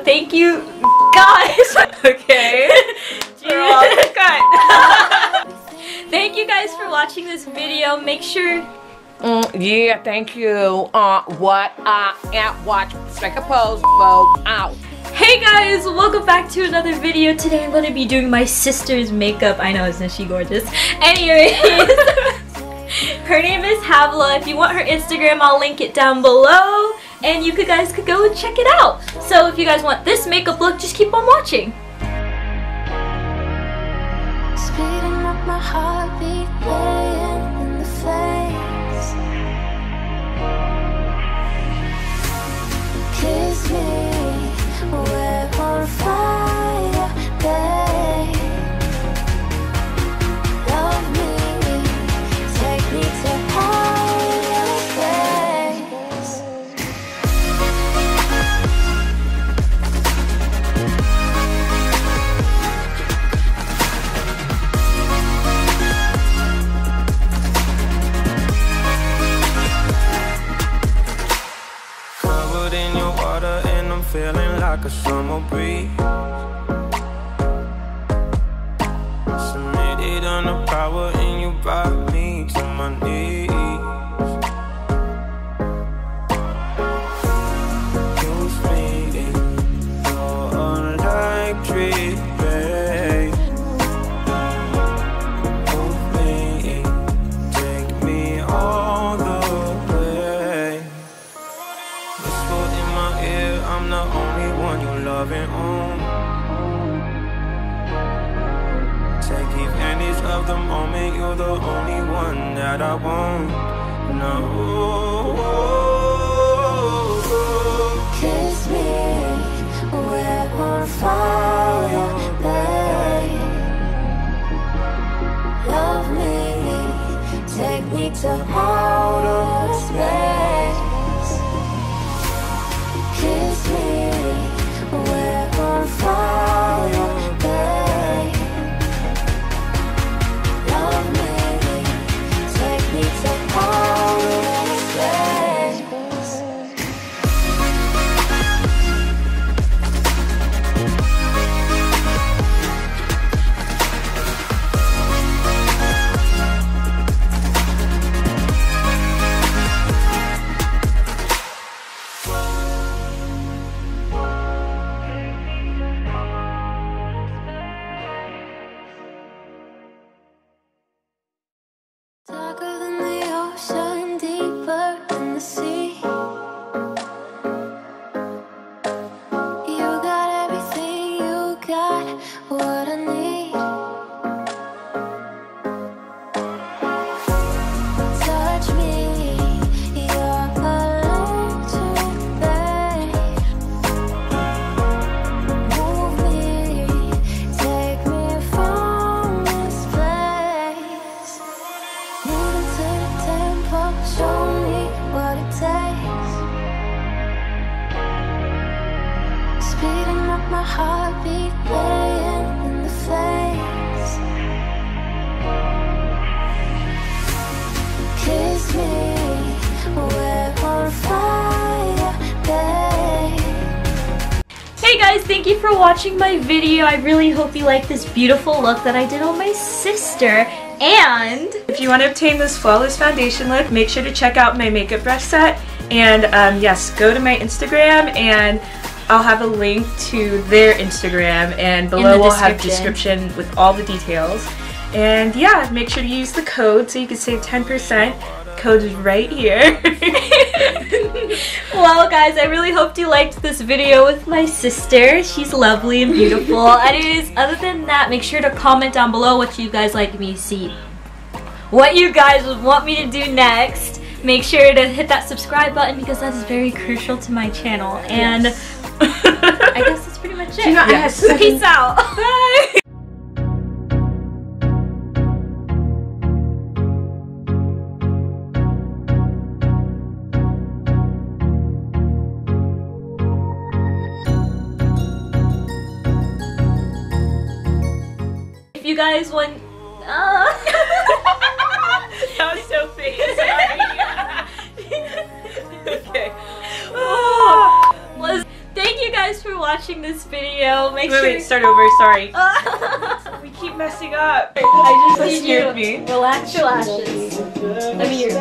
thank you guys. Okay. Thank you guys for watching this video. Make sure. Yeah, thank you. Watch, strike a pose, vote out. Hey guys, welcome back to another video. Today I'm going to be doing my sister's makeup. I know, isn't she gorgeous? Anyways, her name is Havla. If you want her Instagram, I'll link it down below. And you guys could go and check it out. So if you guys want this makeup look, just keep on watching. Speeding up my heartbeat, playing in the face. Kiss me, we're on fire, babe. Love me, take me to higher space. Covered in your water and I'm feeling like a summer breeze. Submitted on the power and you brought me to my knees. Use me, you're electric, babe. Move me, take me all the way. Whisper in my ear, I'm the only one you loving on. Take advantage of the moment, you're the only one that I want. No. Kiss me, we're on fire, babe. Love me, take me to outer space. Kiss me, we're on fire, babe. Love me, take me to outer space. Darker than the ocean, deeper than the sea. You got everything, you got what I need. Touch me, you're electric, babe. Move me, take me from this place. Moving to the tempo, show me what it takes. Speeding up my heartbeat, playing in the face. Kiss me, we're on fire, babe. Hey guys, thank you for watching my video. I really hope you like this beautiful look that I did on my sister. And If you want to obtain this flawless foundation look, make sure to check out my makeup brush set. And yes, go to my Instagram and I'll have a link to their Instagram, and below we'll have description with all the details. And yeah, make sure to use the code so you can save 10%. Code is right here. well guys, I really hope you liked this video with my sister. She's lovely and beautiful. Anyways, other than that, make sure to comment down below what you guys like me to see. What you guys would want me to do next. Make sure to hit that subscribe button because that is very crucial to my channel. And I guess that's pretty much it. Peace out. Bye. If you guys want That was so fake. Sorry. Okay. Thank you guys for watching watching this video. Make sure. Wait, start over. Sorry. We keep messing up. I just That need scared you me. relax your lashes. I mean, your